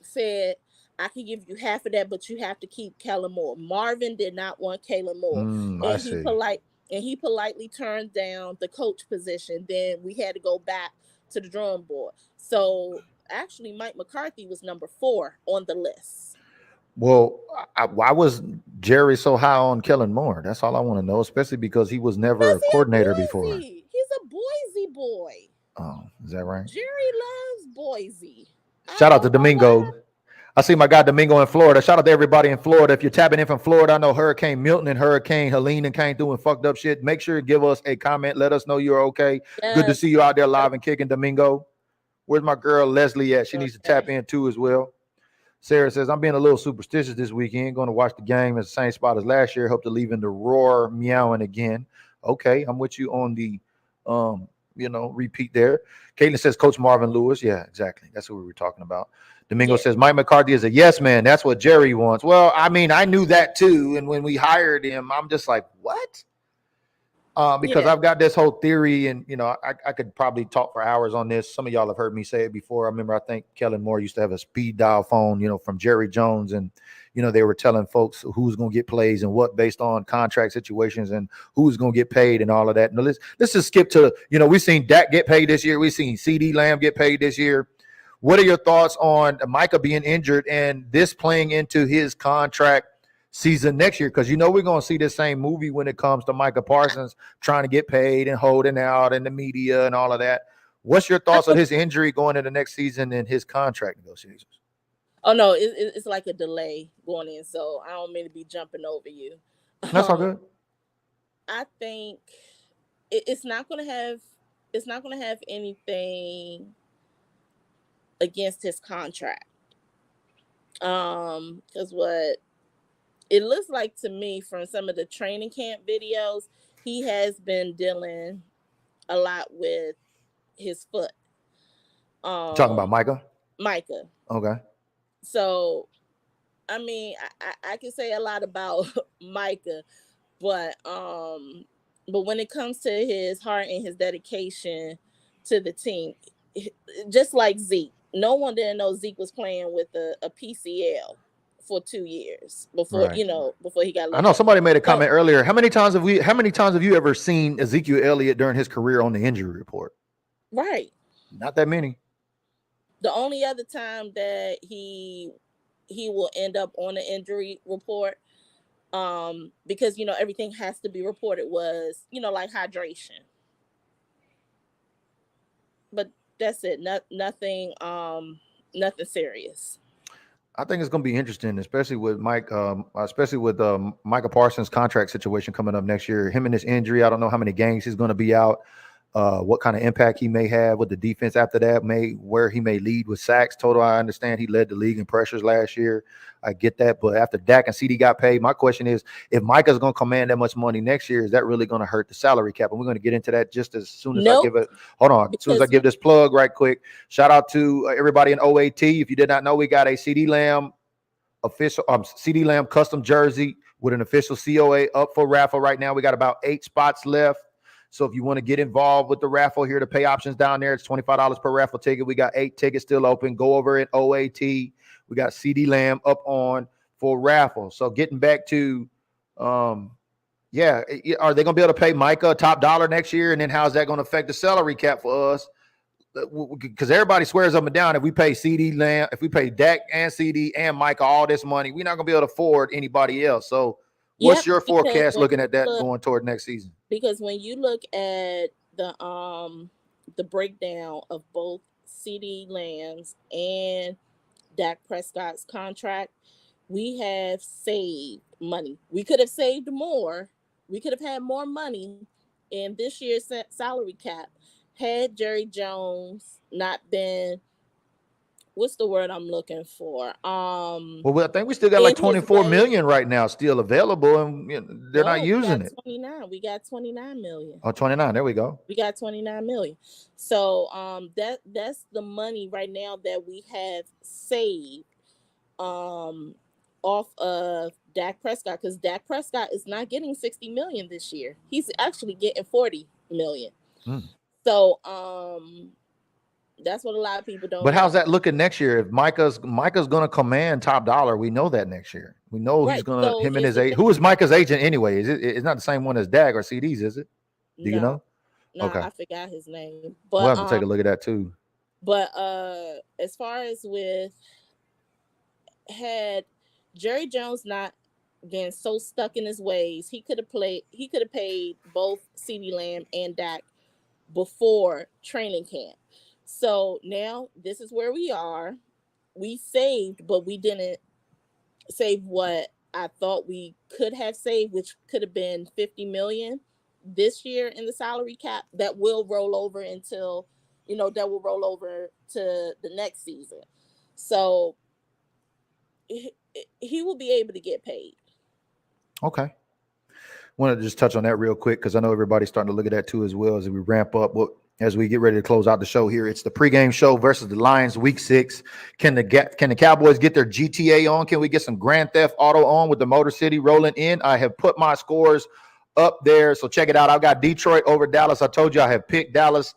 Speaker 2: said, I can give you half of that, but you have to keep Kellen Moore. Marvin did not want Kellen Moore. He politely turned down the coach position. Then we had to go back to the drawing board. So actually, Mike McCarthy was number 4 on the list.
Speaker 1: Well, why was Jerry so high on Kellen Moore? That's all I want to know, especially because he was never a coordinator before.
Speaker 2: He's a Boise boy.
Speaker 1: Oh, is that right?
Speaker 2: Jerry loves Boise.
Speaker 1: Shout out to Domingo. I see my guy Domingo in Florida. Shout out to everybody in Florida. If you're tapping in from Florida, I know Hurricane Milton and Hurricane Helene came through and fucked up shit. Make sure you give us a comment. Let us know you're okay. Yes. Good to see you out there live and kicking, Domingo. Where's my girl Leslie at? She needs to tap in too as well. Sarah says, I'm being a little superstitious this weekend. Going to watch the game at the same spot as last year. Hope to leave in the roar meowing again. Okay, I'm with you on the repeat there. Caitlin says, Coach Marvin Lewis. Yeah, exactly. That's what we were talking about. Domingo says, Mike McCarthy is a yes man. That's what Jerry wants. Well, I mean, I knew that too. And when we hired him, I'm just like, what? Because I've got this whole theory, and I could probably talk for hours on this. Some of y'all have heard me say it before. I remember, I think Kellen Moore used to have a speed dial phone, from Jerry Jones, and they were telling folks who's going to get plays and what based on contract situations and who's going to get paid and all of that. Now let's just skip to we've seen Dak get paid this year. We've seen CD Lamb get paid this year. What are your thoughts on Micah being injured and this playing into his contract season next year? Because we're going to see the same movie when it comes to Micah Parsons trying to get paid and holding out in the media and all of that. What's your thoughts on his injury going into next season and his contract negotiations?
Speaker 2: Oh, no, it's like a delay going in, so I don't mean to be jumping over you.
Speaker 1: That's all good.
Speaker 2: I think it's not going to have anything against his contract. Because what it looks like to me from some of the training camp videos, he has been dealing a lot with his foot.
Speaker 1: Talking about Micah?
Speaker 2: Micah.
Speaker 1: Okay.
Speaker 2: So, I mean, I can say a lot about Micah, but when it comes to his heart and his dedication to the team, just like Zeke, no one didn't know Zeke was playing with a PCL for 2 years before before he got.
Speaker 1: I know somebody made a comment earlier. How many times have you ever seen Ezekiel Elliott during his career on the injury report?
Speaker 2: Right.
Speaker 1: Not that many.
Speaker 2: The only other time that he will end up on the injury report, because everything has to be reported, was like hydration. But that's it. Nothing serious.
Speaker 1: I think it's going to be interesting, especially with Micah Parsons' contract situation coming up next year. Him and his injury, I don't know how many games he's going to be out. What kind of impact he may have with the defense after that, where he may lead with sacks. Total, I understand he led the league in pressures last year. I get that. But after Dak and CD got paid, my question is, if Micah's going to command that much money next year, is that really going to hurt the salary cap? And we're going to get into that just as soon as I give it. Hold on. As soon as I give this plug right quick. Shout out to everybody in OAT. If you did not know, we got a CD Lamb custom jersey with an official COA up for raffle right now. We got about 8 spots left. So if you want to get involved with the raffle here, the pay options down there, it's $25 per raffle ticket. We got 8 tickets still open. Go over at OAT. We got CD Lamb up on for raffle. So getting back to, are they going to be able to pay Micah top dollar next year? And then how's that going to affect the salary cap for us? Because everybody swears up and down, if we pay CD Lamb, if we pay Dak and CD and Micah all this money, we're not going to be able to afford anybody else. So what's your forecast looking at that going toward next season?
Speaker 2: Because when you look at the breakdown of both CD Lamb's and Dak Prescott's contract, we have saved money. We could have saved more. We could have had more money in this year's salary cap had Jerry Jones not been, what's the word I'm looking for?
Speaker 1: Well, I think we still got like 24 million right now still available, and they're not using it.
Speaker 2: 29. We got 29 million.
Speaker 1: Oh, 29. There we go.
Speaker 2: We got 29 million. So that's the money right now that we have saved off of Dak Prescott, because Dak Prescott is not getting 60 million this year. He's actually getting 40 million. So that's what a lot of people don't.
Speaker 1: But how's that looking next year? If Micah's going to command top dollar, we know that next year. We know he's going to him and his agent. Who is Micah's agent anyway? It's not the same one as Dak or CD's, is it? Do you know?
Speaker 2: No, okay. I forgot his name. But
Speaker 1: we'll have to take a look at that too.
Speaker 2: But as far as with had Jerry Jones not been so stuck in his ways. He could have paid both CeeDee Lamb and Dak before training camp. So now this is where we are. We saved, but we didn't save what I thought we could have saved, which could have been $50 million this year in the salary cap that will roll over until, that will roll over to the next season. So he will be able to get paid.
Speaker 1: Okay. Want to just touch on that real quick because I know everybody's starting to look at that too as well as we ramp up. Well, as we get ready to close out the show here, it's the pregame show versus the Lions Week 6. Can the Cowboys get their GTA on? Can we get some Grand Theft Auto on with the Motor City rolling in? I have put my scores up there, so check it out. I've got Detroit over Dallas. I told you I have picked Dallas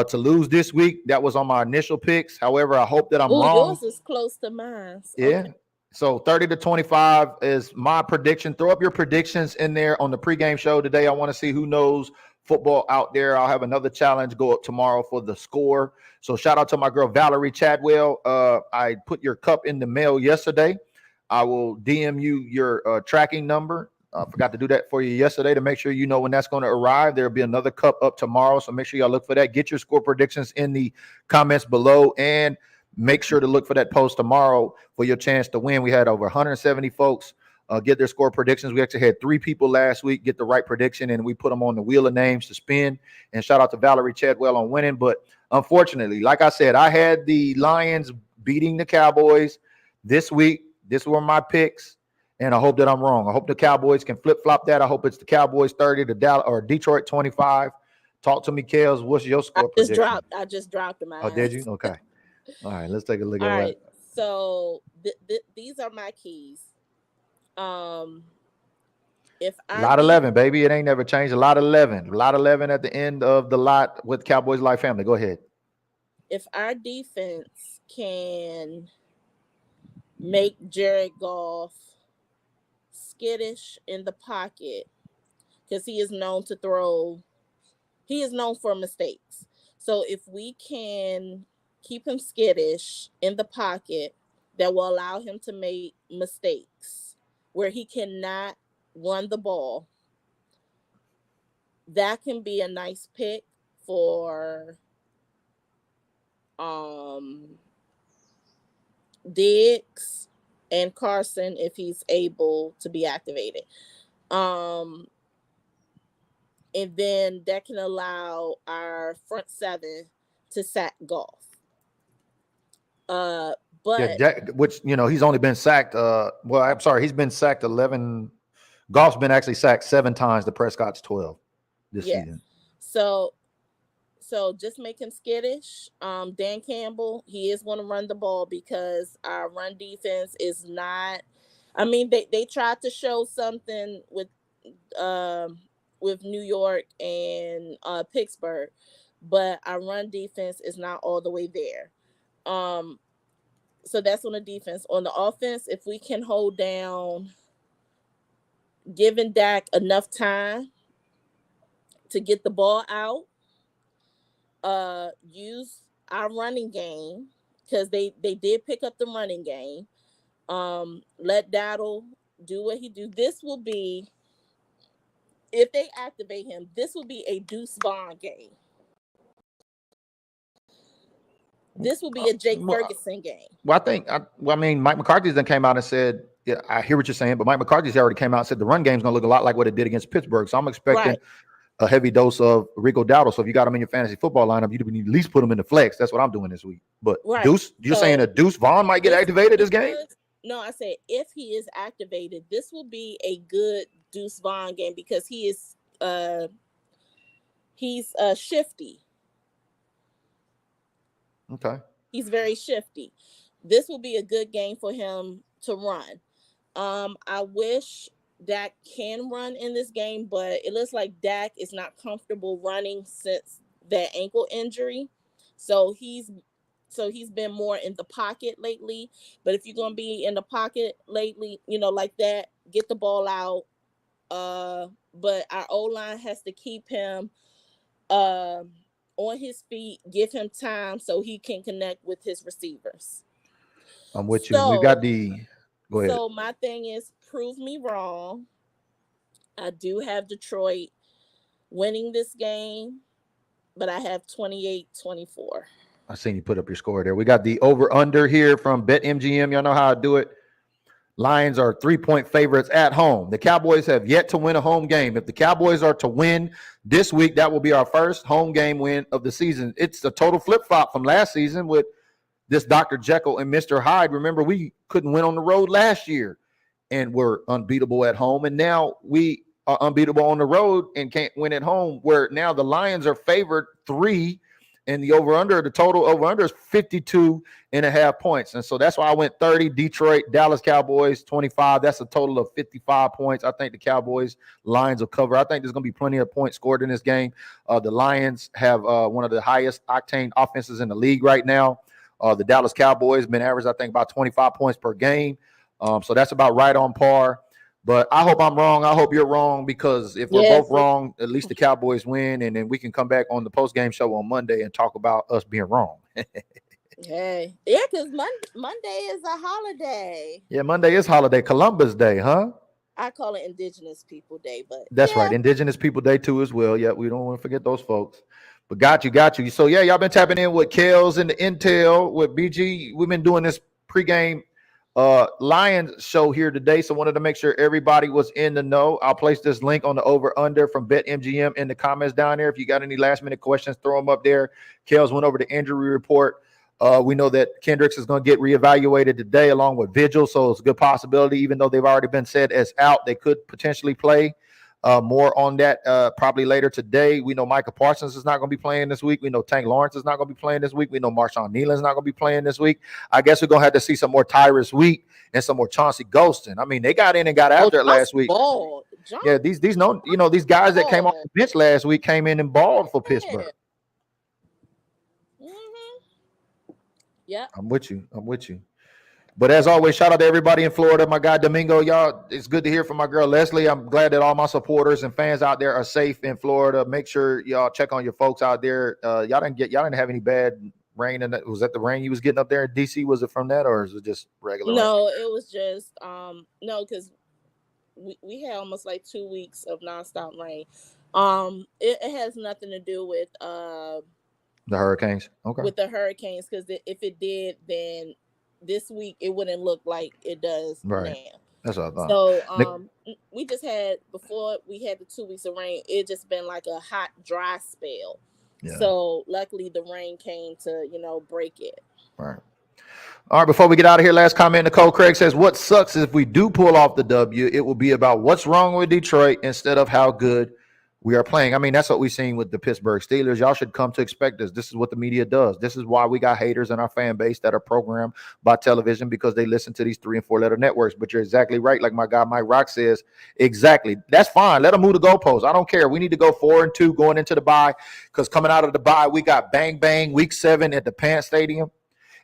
Speaker 1: to lose this week. That was on my initial picks. However, I hope that I'm wrong.
Speaker 2: Yours is close to mine.
Speaker 1: Yeah. Okay. So 30-25 is my prediction. Throw up your predictions in there on the pregame show today. I want to see who knows football out there. I'll have another challenge go up tomorrow for the score. So shout out to my girl Valerie Chadwell. I put your cup in the mail yesterday. I will DM you your tracking number. I forgot to do that for you yesterday to make sure you know when that's going to arrive. There'll be another cup up tomorrow. So make sure y'all look for that. Get your score predictions in the comments below and make sure to look for that post tomorrow for your chance to win. We had over 170 folks get their score predictions. We actually had 3 people last week get the right prediction, and we put them on the wheel of names to spin. And shout out to Valerie Chadwell on winning. But unfortunately, like I said, I had the Lions beating the Cowboys this week. This were my picks, and I hope that I'm wrong. I hope the Cowboys can flip-flop that. I hope it's the Cowboys 30 to Dallas or Detroit 25. Talk to me, KELZ. What's your score prediction?
Speaker 2: I just dropped them.
Speaker 1: Oh, did you? Okay. All right, let's take a look at
Speaker 2: that. So these are my keys. If
Speaker 1: lot 11, baby, it ain't never changed. Lot 11 at the end of the lot with Cowboys Life Family. Go ahead.
Speaker 2: If our defense can make Jared Goff skittish in the pocket, because he is known for mistakes. So if we can keep him skittish in the pocket, that will allow him to make mistakes where he cannot run the ball, that can be a nice pick for Diggs and Carson if he's able to be activated. And then that can allow our front 7 to sack Goff. But
Speaker 1: which he's only been sacked. He's been sacked 11. Goff's been actually sacked 7 times. The Prescott's 12 this season. So
Speaker 2: just make him skittish. Dan Campbell, he is going to run the ball because our run defense is not. I mean, they tried to show something with New York and Pittsburgh, but our run defense is not all the way there. So that's on the defense. On the offense, if we can hold down, giving Dak enough time to get the ball out, use our running game, because they did pick up the running game. Let Daddle do what he do. This will be, if they activate him, this will be a Deuce Vaughn game. This will be a Jake Ferguson game.
Speaker 1: Well, I mean, Mike McCarthy's then came out and said, yeah, I hear what you're saying, but Mike McCarthy's already came out and said the run game's going to look a lot like what it did against Pittsburgh. So I'm expecting a heavy dose of Rico Dowdle. So if you got him in your fantasy football lineup, you need to at least put him in the flex. That's what I'm doing this week. But Deuce, you're saying a Deuce Vaughn might get activated this game?
Speaker 2: No, I said if he is activated, this will be a good Deuce Vaughn game because he's shifty.
Speaker 1: Okay.
Speaker 2: He's very shifty. This will be a good game for him to run. I wish Dak can run in this game, but it looks like Dak is not comfortable running since that ankle injury. So he's been more in the pocket lately. But if you're going to be in the pocket lately, like that, get the ball out. But our O-line has to keep him on his feet, give him time so he can connect with his receivers.
Speaker 1: I'm with you. We got Go ahead.
Speaker 2: So my thing is, prove me wrong. I do have Detroit winning this game, but I have 28-24.
Speaker 1: I seen you put up your score there. We got the over-under here from BetMGM. Y'all know how I do it. Lions are 3-point favorites at home. The Cowboys have yet to win a home game. If the Cowboys are to win this week, that will be our first home game win of the season. It's a total flip-flop from last season with this Dr. Jekyll and Mr. Hyde. Remember, we couldn't win on the road last year and we're unbeatable at home. And now we are unbeatable on the road and can't win at home, where now the Lions are favored 3, and the total over-under is 52.5 points. And so that's why I went 30. Detroit, Dallas Cowboys, 25. That's a total of 55 points. I think the Cowboys, Lions will cover. I think there's going to be plenty of points scored in this game. The Lions have one of the highest octane offenses in the league right now. The Dallas Cowboys been average, I think, about 25 points per game. So that's about right on par. But I hope I'm wrong. I hope you're wrong, because if we're both wrong, at least the Cowboys win, and then we can come back on the post-game show on Monday and talk about us being wrong.
Speaker 2: Hey, yeah, because Monday is a holiday.
Speaker 1: Yeah, Monday is holiday, Columbus Day, huh?
Speaker 2: I call it Indigenous People Day, but
Speaker 1: that's right, Indigenous People Day too as well. Yeah, we don't want to forget those folks. But got you. So yeah, y'all been tapping in with KELZ and the Intel with BG. We've been doing this pregame Lions show here today, so wanted to make sure everybody was in the know. I'll place this link on the over-under from BetMGM in the comments down there. If you got any last-minute questions, throw them up there. KELZ went over the injury report. We know that Kendricks is going to get reevaluated today along with Vigil, so it's a good possibility. Even though they've already been said as out, they could potentially play. More on that probably later today. We know Micah Parsons is not going to be playing this week. We know Tank Lawrence is not going to be playing this week. We know Marshawn Nealon is not going to be playing this week. I guess we're going to have to see some more Tyrus Wheat and some more Chauncey Golston. I mean, they got in and got after it last week. Yeah, these guys that came off the bench last week came in and balled for Pittsburgh.
Speaker 2: Yeah,
Speaker 1: I'm with you. But as always, shout out to everybody in Florida. My guy Domingo, y'all, it's good to hear from my girl Leslie. I'm glad that all my supporters and fans out there are safe in Florida. Make sure y'all check on your folks out there. Y'all didn't have any bad rain, and was that the rain you was getting up there in DC? Was it from that, or is it just regular
Speaker 2: no
Speaker 1: rain?
Speaker 2: It was just no, because we had almost like 2 weeks of nonstop rain. It has nothing to do with
Speaker 1: the hurricanes. Okay,
Speaker 2: with the hurricanes, because if it did, then this week it wouldn't look like it does now.
Speaker 1: That's what I thought.
Speaker 2: So we just had, before we had the 2 weeks of rain, it just been like a hot, dry spell. Yeah. So luckily the rain came to break it.
Speaker 1: All right, before we get out of here, last comment. Nicole Craig says, what sucks is if we do pull off the W, it will be about what's wrong with Detroit instead of how good we are playing. I mean, that's what we've seen with the Pittsburgh Steelers. Y'all should come to expect this. This is what the media does. This is why we got haters in our fan base that are programmed by television, because they listen to these 3- and 4-letter networks. But you're exactly right. Like my guy Mike Rock says, exactly. That's fine. Let them move the goalposts. I don't care. We need to go 4-2 going into the bye, because coming out of the bye, we got bang, bang, week 7 at the Pant Stadium.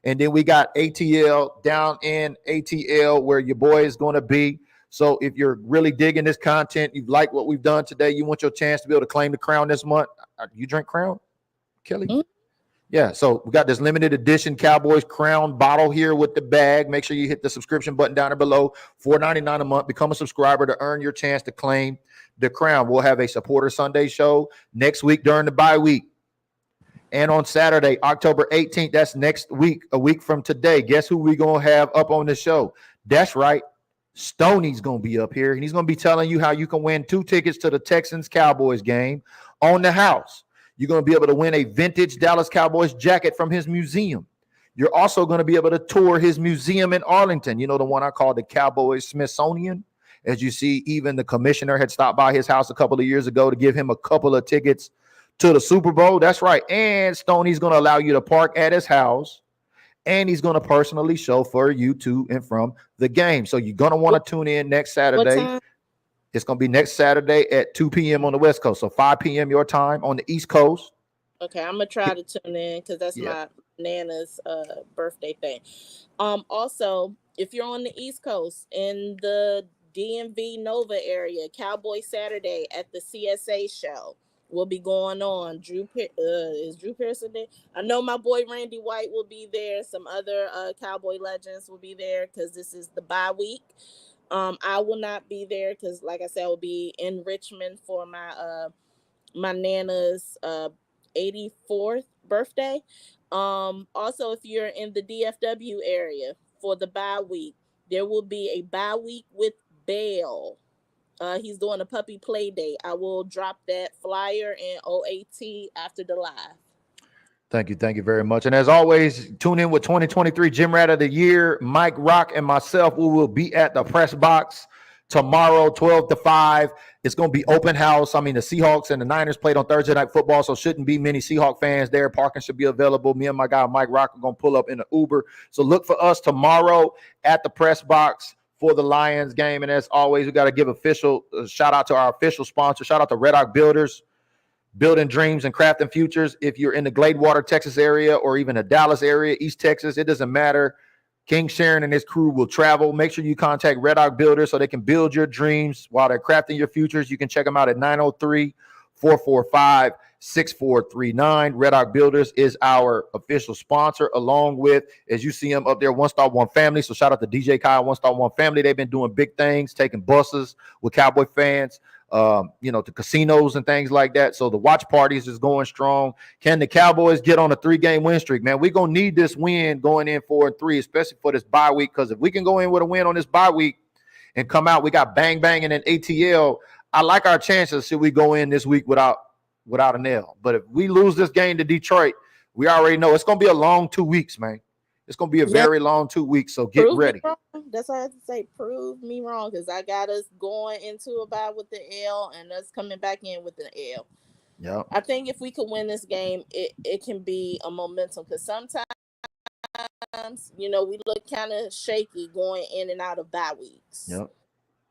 Speaker 1: And then we got ATL down in ATL where your boy is going to be. So if you're really digging this content, you like what we've done today, you want your chance to be able to claim the crown this month. You drink Crown, Kelly? Mm-hmm. Yeah, so we got this limited edition Cowboys Crown bottle here with the bag. Make sure you hit the subscription button down there below. $4.99 a month. Become a subscriber to earn your chance to claim the crown. We'll have a Supporter Sunday show next week during the bye week. And on Saturday, October 18th, that's next week, a week from today. Guess who we going to have up on the show? That's right. Stoney's going to be up here, and he's going to be telling you how you can win 2 tickets to the Texans-Cowboys game on the house. You're going to be able to win a vintage Dallas Cowboys jacket from his museum. You're also going to be able to tour his museum in Arlington. You know, the one I call the Cowboys Smithsonian. As you see, even the commissioner had stopped by his house a couple of years ago to give him a couple of tickets to the Super Bowl. That's right. And Stoney's going to allow you to park at his house, and he's going to personally chauffeur you to and from the game. So you're going to want to tune in next Saturday. It's going to be next Saturday at 2 p.m. on the West Coast. So 5 p.m. your time on the East Coast.
Speaker 2: Okay, I'm going to try to tune in because that's my Nana's birthday thing. Also, if you're on the East Coast in the DMV Nova area, Cowboy Saturday at the CSA show. will be going on. Is Drew Pearson there? I know my boy Randy White will be there. Some other Cowboy legends will be there because this is the bye week. I will not be there because, like I said, I will be in Richmond for my my Nana's 84th birthday. Also, if you're in the DFW area for the bye week, there will be a bye week with Bell. He's doing a puppy play date. I will drop that flyer in OAT after the live.
Speaker 1: Thank you very much. And as always, tune in with 2023 Gym Rat of the Year. Mike Rock and myself, we will be at the press box tomorrow, 12 to 5. It's going to be open house. I mean, the Seahawks and the Niners played on Thursday Night Football, so shouldn't be many Seahawk fans there. Parking should be available. Me and my guy Mike Rock are going to pull up in an Uber. So look for us tomorrow at the press box for the Lions game. And as always, we got to give official shout out to our official sponsor. Shout out to Red Hawk Builders. Building dreams and crafting futures. If you're in the Gladewater, Texas area, or even the Dallas area, East Texas, it doesn't matter. King Sharon and his crew will travel. Make sure you contact Red Hawk Builders so they can build your dreams while they're crafting your futures. You can check them out at 903-445-6439. Red Hawk Builders is our official sponsor, along with, as you see them up there, One Star One Family. So shout out to DJ Kyle, One Star One Family. They've been doing big things, taking buses with Cowboy fans, to casinos and things like that. So the watch parties is going strong. Can the Cowboys get on a 3-game win streak, man? We're going to need this win going in 4-3, especially for this bye week, because if we can go in with a win on this bye week and come out, we got bang, bang, and an ATL. I like our chances should we go in this week without an L. But if we lose this game to Detroit, we already know it's going to be a long 2 weeks, man. It's going to be a very long 2 weeks, so get ready.
Speaker 2: That's what I have to say. Prove me wrong, because I got us going into a bye with the L and us coming back in with the L.
Speaker 1: Yeah.
Speaker 2: I think if we could win this game, it can be a momentum, because sometimes, we look kind of shaky going in and out of bye weeks.
Speaker 1: Yep.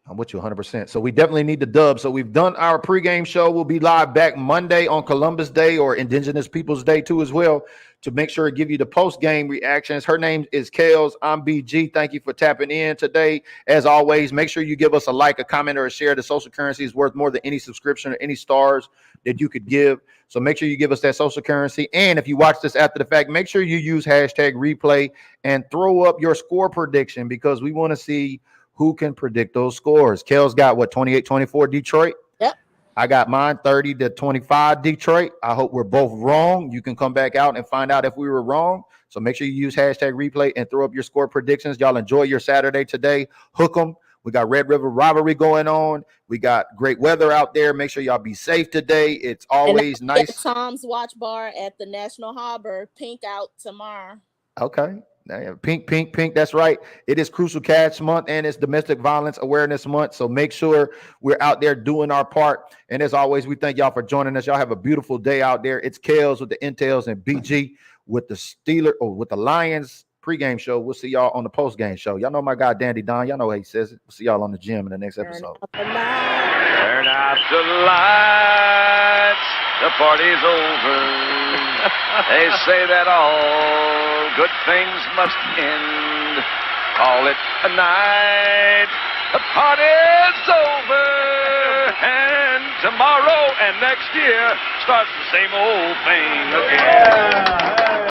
Speaker 1: I'm with you 100%. So we definitely need the dub. So we've done our pregame show. We'll be live back Monday on Columbus Day or Indigenous Peoples Day too as well, to make sure to give you the post-game reactions. Her name is KELZ. I'm BG. Thank you for tapping in today. As always, make sure you give us a like, a comment, or a share. The social currency is worth more than any subscription or any stars that you could give. So make sure you give us that social currency. And if you watch this after the fact, make sure you use #replay and throw up your score prediction, because we want to see who can predict those scores. KELZ got 28-24 Detroit.
Speaker 2: Yep.
Speaker 1: I got mine 30-25 Detroit. I hope we're both wrong. You can come back out and find out if we were wrong. So make sure you use #replay and throw up your score predictions. Y'all enjoy your Saturday today. Hook 'em. We got Red River Rivalry going on. We got great weather out there. Make sure y'all be safe today. It's always nice.
Speaker 2: Tom's Watch Bar at the National Harbor. Pink out tomorrow.
Speaker 1: Okay. Pink. That's right. It is Crucial Catch Month and it's Domestic Violence Awareness Month. So make sure we're out there doing our part. And as always, we thank y'all for joining us. Y'all have a beautiful day out there. It's KELZ with the Intels and BG with the Lions pregame show. We'll see y'all on the postgame show. Y'all know my guy Dandy Don. Y'all know how he says it. We'll see y'all on the gym in the next episode.
Speaker 5: Turn out the lights. The party's over. They say that all good things must end. Call it a night. The party's over. And tomorrow and next year starts the same old thing again.